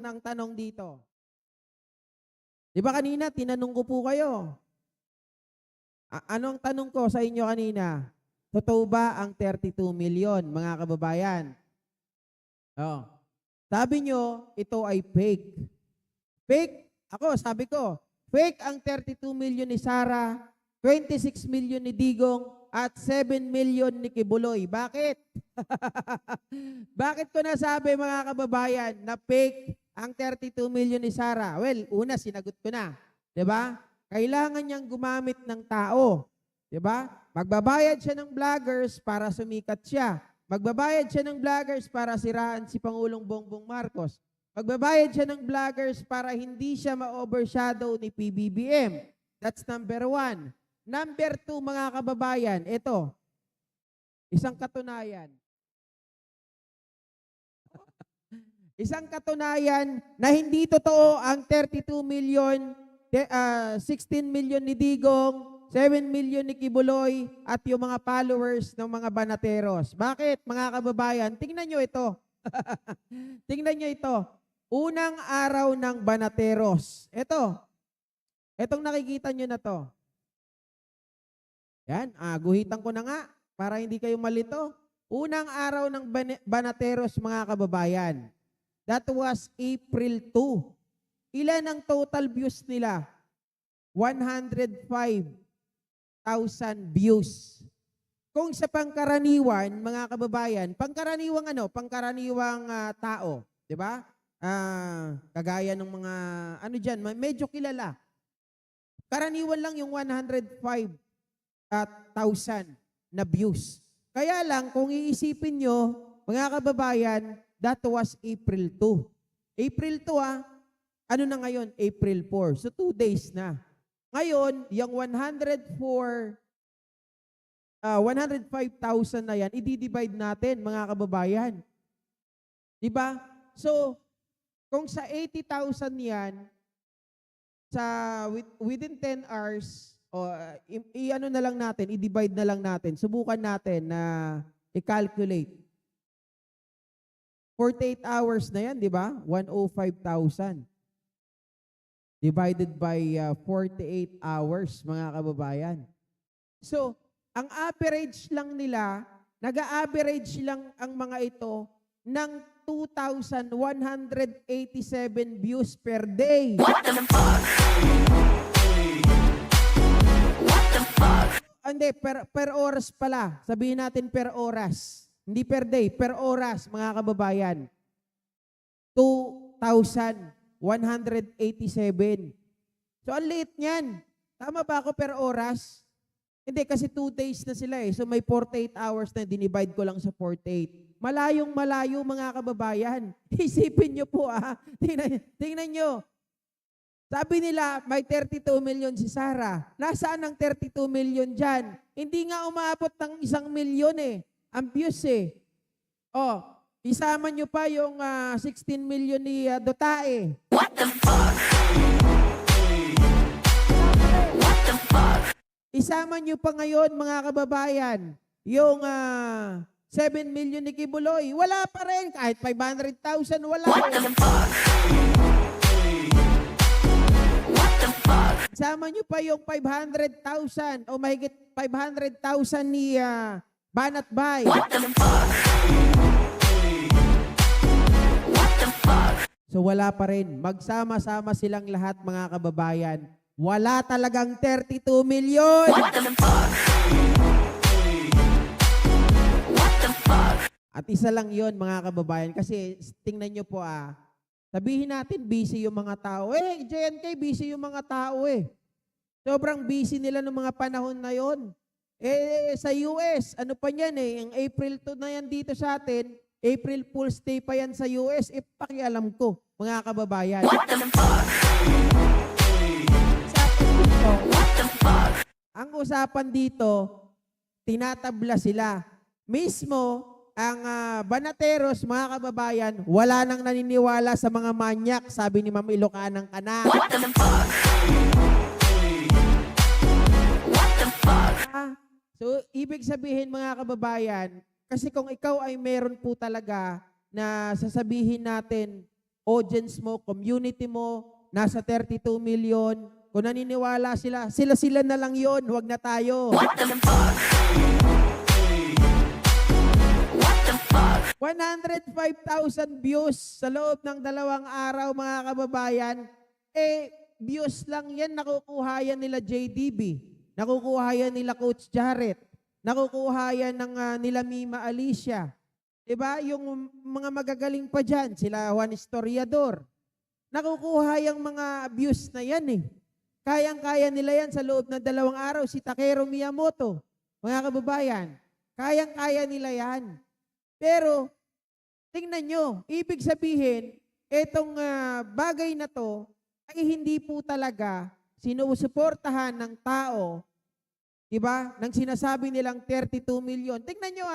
ng tanong dito. Di ba kanina, tinanong ko po kayo. Ano ang tanong ko sa inyo kanina? Totoo ba ang 32 million, mga kababayan? Oh. Sabi nyo, ito ay fake. Fake? Ako, sabi ko, fake ang 32 million ni Sarah, 26 million ni Digong, at 7 million ni Kibuloy. Bakit? Bakit ko nasabi, mga kababayan, na fake ang 32 million ni Sarah? Well, una, sinagot ko na. Diba? Kailangan niyang gumamit ng tao. Diba? Magbabayad siya ng vloggers para sumikat siya. Magbabayad siya ng vloggers para siraan si Pangulong Bongbong Marcos. Magbabayad siya ng vloggers para hindi siya ma-overshadow ni PBBM. That's number 1. Number 2, mga kababayan, ito. Isang katunayan. Isang katunayan na hindi totoo ang 32 million, 16 million ni Digong, 7 million ni Kibuloy, at yung mga followers ng mga banateros. Bakit, mga kababayan? Tingnan nyo ito. Tingnan nyo ito. Unang araw ng banateros. Ito. Itong nakikita nyo na to. Yan, guhitan ko na nga para hindi kayo malito. Unang araw ng banateros, mga kababayan. That was April 2. Ilan ang total views nila? 105,000 views. Kung sa pangkaraniwan, mga kababayan, pangkaraniwang tao, di ba? Kagaya ng mga, medyo kilala. Karaniwan lang yung 105,000 na views. Kaya lang, kung iisipin nyo, mga kababayan, that was April 2. April 2 ano na ngayon? April 4. So 2 days na. Ngayon, yung 105,000 na yan, i-divide natin, mga kababayan. Diba? So, kung sa 80,000 yan, within 10 hours, i-ano na lang natin, i-divide na lang natin, subukan natin na i-calculate. 48 hours na yan, di ba? 105,000. Divided by 48 hours, mga kababayan. So, ang average lang nila, nag-a-average lang ang mga ito ng 2,187 views per day. What the fuck? What the fuck? Hindi, per oras pala. Sabihin natin per oras. Hindi per day, per oras, mga kababayan. 2,187. So, ang liit niyan. Tama ba ako per oras? Hindi, kasi 2 days na sila eh. So, may 48 hours na dinivide ko lang sa 48. Malayong malayo, mga kababayan. Isipin nyo po Tingnan nyo. Sabi nila, may 32 million si Sarah. Nasaan ang 32 million dyan? Hindi nga umabot ng 1 million eh. Ang views eh. Isama nyo pa yung 16 million ni Dotae. What the fuck? What the fuck? Isama nyo pa ngayon, mga kababayan, yung 7 million ni Kibuloy. Wala pa rin. Kahit 500,000, wala. What the fuck? What the fuck? Isama nyo pa yung 500,000 o mahigit 500,000 ni Banat Bay. What the fuck? What the fuck? So wala pa rin. Magsama-sama silang lahat, mga kababayan. Wala talagang 32 million. What the fuck? What the fuck? At isa lang yon, mga kababayan. Kasi tingnan nyo po sabihin natin busy yung mga tao. JNK, busy yung mga tao eh. Sobrang busy nila ng mga panahon na yon. Sa US, ano pa yan yung April 2 na yan dito sa atin, April Fool's Day pa yan sa US, pakialam ko, mga kababayan. What the fuck? What the fuck? Ang usapan dito, tinatabla sila. Mismo, ang banateros, mga kababayan, wala nang naniniwala sa mga manyak, sabi ni Ma'am Ilocanang Kana. What the fuck? What the fuck? So, ibig sabihin, mga kababayan, kasi kung ikaw ay meron po talaga na sasabihin natin audience mo, community mo, nasa 32 million. Kung naniniwala sila na lang yon, wag na tayo. 105,000 views sa loob ng 2 araw, mga kababayan. Views lang yan, nakukuha yan nila JDB, nakukuha yan nila Coach Jarrett, nakukuha yan ng nila Mima Alicia. Diba? Yung mga magagaling pa dyan, sila Juan Historiador. Nakukuha yung mga views na yan eh. Kayang-kaya nila yan sa loob ng 2 araw. Si Takeru Miyamoto, mga kababayan, kayang-kaya nila yan. Pero, tingnan nyo, ibig sabihin, itong bagay na to ay hindi po talaga sinusuportahan ng tao, diba? Nang sinasabi nilang 32 million. Tingnan nyo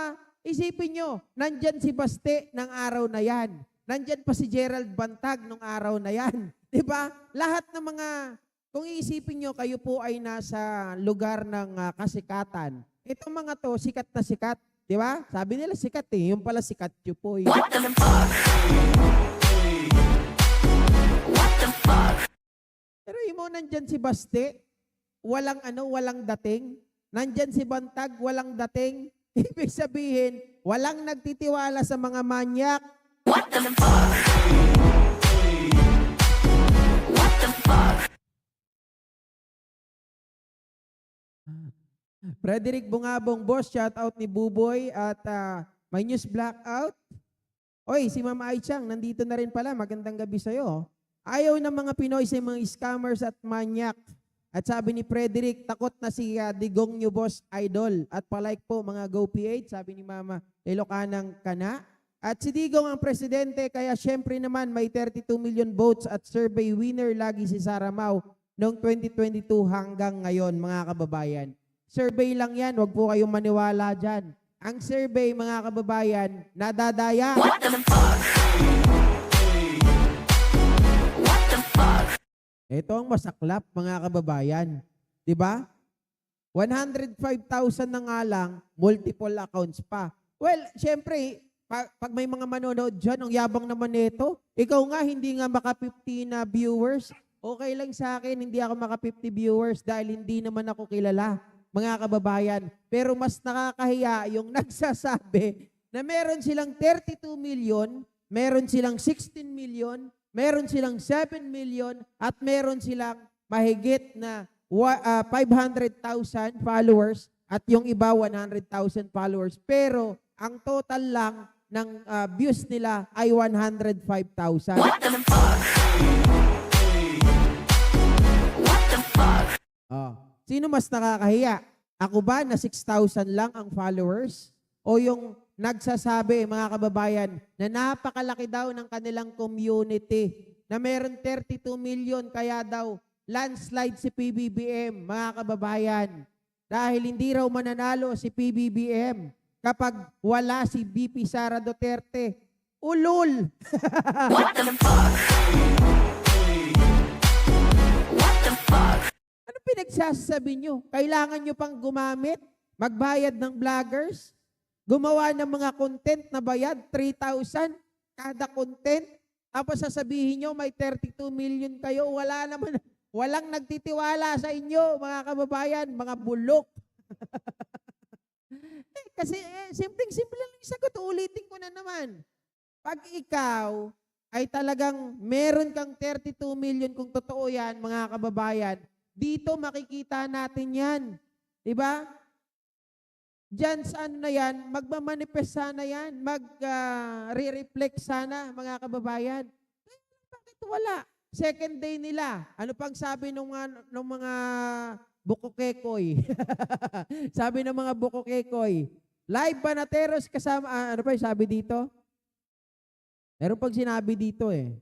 isipin nyo, nandyan si Baste ng araw na yan. Nandyan pa si Gerald Bantag ng araw na yan. Diba? Lahat ng mga, kung iisipin nyo, kayo po ay nasa lugar ng kasikatan. Itong mga to, sikat na sikat. Diba? Sabi nila sikat eh. Yung pala sikat yun po. What the fuck? What the fuck? Pero yung mo, nandyan si Baste, walang dating. Nandyan si Bantag, walang dating. Ibig sabihin, walang nagtitiwala sa mga manyak. What the fuck? What the fuck? Frederick Bungabong, boss, shout out ni Buboy at may news blackout. Oy, si Mama Aichang, nandito na rin pala. Magandang gabi sa'yo. Ayaw ng mga Pinoy sa mga scammers at manyak. At sabi ni Frederick, takot na si Digong New Boss Idol. At palike po mga GoPH, sabi ni Mama Ilocanang Kana. At si Digong ang presidente, kaya syempre naman may 32 million votes at survey winner lagi si Sara Mau noong 2022 hanggang ngayon, mga kababayan. Survey lang yan, wag po kayong maniwala dyan. Ang survey, mga kababayan, nadadaya. What the fuck? What the fuck? Ito ang masaklap, mga kababayan. Diba? 105,000 na nga lang, multiple accounts pa. Well, syempre, pag may mga manonood dyan, ang yabang naman nito, ikaw nga, hindi nga maka 50 na viewers. Okay lang sa akin, hindi ako maka 50 viewers dahil hindi naman ako kilala, mga kababayan. Pero mas nakakahiya yung nagsasabi na meron silang 32 million, meron silang 16 million, meron silang 7 million, at meron silang mahigit na 500,000 followers at yung iba 100,000 followers. Pero ang total lang ng views nila ay 105,000. What the fuck? What the fuck? Sino mas nakakahiya? Ako ba na 6,000 lang ang followers? O yung nagsasabi, mga kababayan, na napakalaki daw ng kanilang community, na meron 32 million, kaya daw landslide si PBBM, mga kababayan. Dahil hindi raw mananalo si PBBM kapag wala si VP Sara Duterte. Ulol! What the fuck? What the fuck? Ano pinagsasabi nyo? Kailangan nyo pang gumamit? Magbayad ng vloggers? Gumawa ng mga content na bayad? 3,000 kada content? Tapos sasabihin nyo may 32 million kayo? Wala naman. Walang nagtitiwala sa inyo, mga kababayan, mga bulok. Kasi simpleng-simple lang yung sagot. Ulitin ko na naman. Pag ikaw ay talagang meron kang 32 million, kung totoo yan, mga kababayan, dito makikita natin yan. Diba? Diyan sa ano na yan, magmamanifest sana yan, mag-re-reflect sana, mga kababayan. Bakit wala? Second day nila. Ano pang sabi ng mga bukokekoy? Sabi ng mga bukokekoy, live Banateros kasama, ano pa yung sabi dito? Meron pag sinabi dito eh.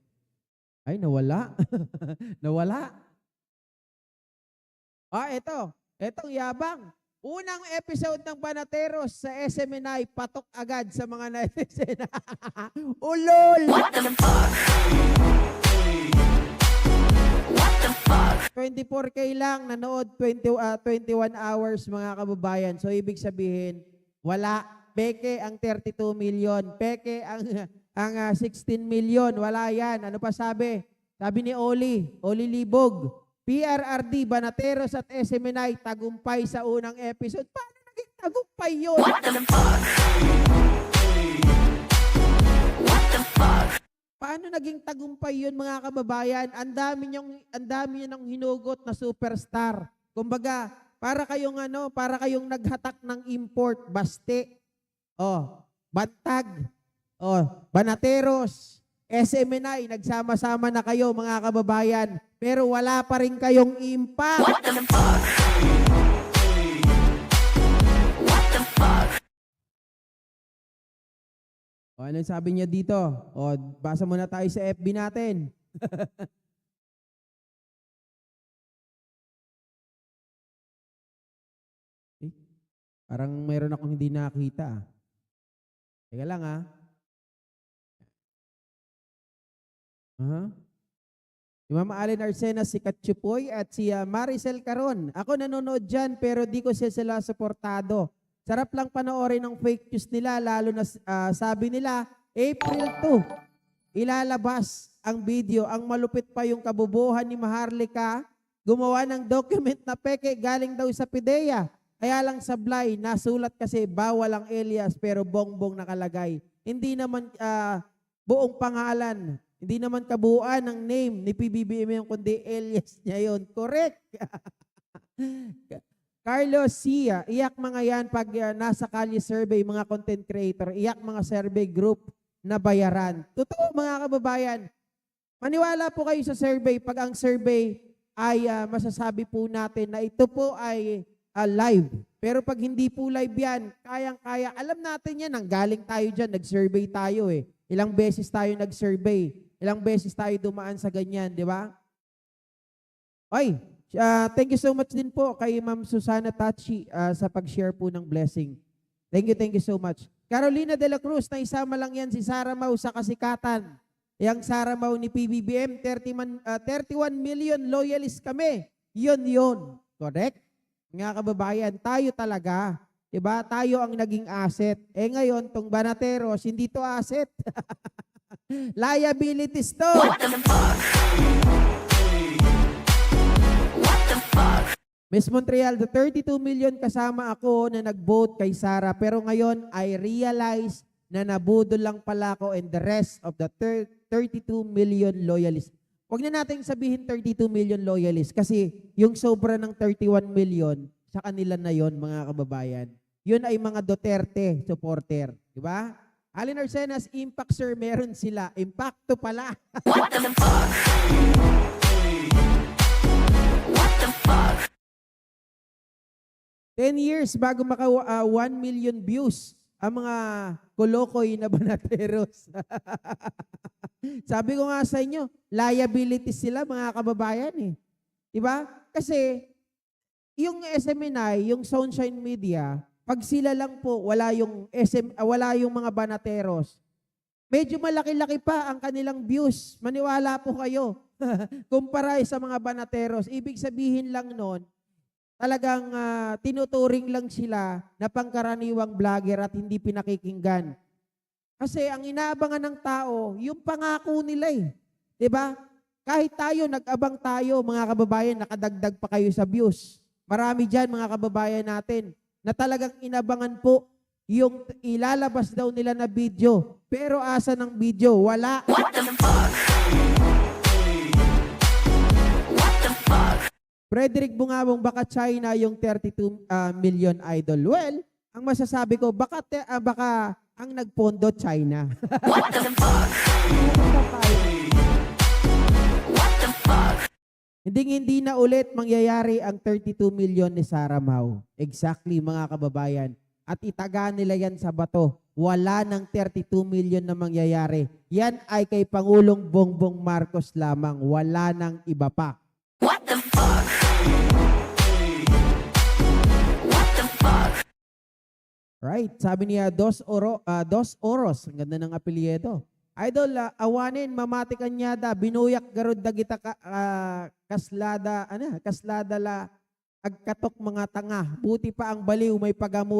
Ay, nawala. Nawala. Etong yabang. Unang episode ng Banateros sa SMNI, patok agad sa mga netizen. Ulol! What the fuck? What the fuck? 24K lang, nanood 21 hours, mga kababayan. So, ibig sabihin, wala. Peke ang 32 million. Peke ang ang 16 million. Wala yan. Ano pa sabi? Sabi ni Oli Libog, PRRD, Banateros at SMNI, tagumpay sa unang episode. Paano naging tagumpay yun? Paano naging tagumpay yun, mga kababayan? Ang dami niyo ng hinugot na superstar. Kumbaga, para kayong naghatak ng import, Baste, Bantag, Banateros, SMNI, nagsama-sama na kayo, mga kababayan, pero wala pa rin kayong impact. Anong sabi niya dito? Basa muna tayo sa FB natin. Parang mayroon akong hindi nakita. Teka lang Si Mama Allen Arsena, si Katchupoy at si Maricel Caron. Ako nanonood dyan pero di ko sila suportado. Sarap lang panoorin ng fake news nila, lalo na sabi nila, April 2, ilalabas ang video. Ang malupit pa yung kabubuhan ni Maharlika, gumawa ng document na peke galing daw sa PIDEA. Kaya lang sablay, nasulat kasi bawal ang alias pero bongbong nakalagay. Hindi naman buong pangalan, hindi naman kabuuan ng name ni PBBM yung kundi alias niya yun. Correct! Carlos Sia, iyak mga yan pag nasa kalye survey, mga content creator, iyak mga survey group na bayaran. Totoo mga kababayan, maniwala po kayo sa survey pag ang survey ay masasabi po natin na ito po ay live. Pero pag hindi po live yan, kayang-kaya, alam natin yan, nanggaling tayo dyan, nag-survey tayo eh. Ilang beses tayo nag-survey, ilang beses tayo dumaan sa ganyan, di ba? Oy, thank you so much din po kay Ma'am Susana Tachi sa pag-share po ng blessing. Thank you so much. Carolina de la Cruz, na isama lang yan si Sarah Mau sa kasikatan. Yang Sarah Mau ni PBBM, 31 million loyalists kami. Yun. Correct? Mga kababayan, tayo talaga. Diba? Tayo ang naging asset. Ngayon, tong Banateros, hindi to asset. Liabilities to. Miss Montreal, the 32 million kasama ako na nag-vote kay Sara. Pero ngayon, I realize na nabudol lang pala ako and the rest of the 32 million loyalists. Huwag na natin sabihin 32 million loyalists kasi yung sobra ng 31 million, sa kanila na yon mga kababayan. Yun ay mga Duterte supporter. Di ba? Allen Arsenas, Impact sir, meron sila. Impacto pala. What the fuck? What the fuck? 10 years bago maka 1 million views ang mga kolokoy na Banateros. Sabi ko nga sa inyo, liabilities sila mga kababayan eh. Diba? Kasi yung SMNI, yung Sunshine Media, pag sila lang po, wala yung mga Banateros, medyo malaki-laki pa ang kanilang views. Maniwala po kayo. Kumpara sa mga Banateros, ibig sabihin lang nun, talagang tinuturing lang sila na pangkaraniwang vlogger at hindi pinakikinggan. Kasi ang inaabangan ng tao, yung pangako nila eh. Diba? Kahit tayo, nag-abang tayo, mga kababayan, nakadagdag pa kayo sa views. Marami dyan, mga kababayan natin, na talagang inabangan po yung ilalabas daw nila na video. Pero asa ng video? Wala. What the fuck? What the fuck? Frederick Bungabong, baka China yung 32 million idol. Well, ang masasabi ko, baka ang nagpondo China. What the fuck? What the fuck? Hindi na ulit mangyayari ang 32 million ni Sarah Mau. Exactly, mga kababayan. At itaga nila yan sa bato. Wala ng 32 million na mangyayari. Yan ay kay Pangulong Bongbong Marcos lamang. Wala ng iba pa. What the fuck? What the fuck? Right, sabi niya, Dos Oros. Ang ganda ng apelyido. Idol, awanin, mamatikan nyada, binuyak garod dagita kaslada la, agkatok mga tanga. Buti pa ang baliw, may pagamot.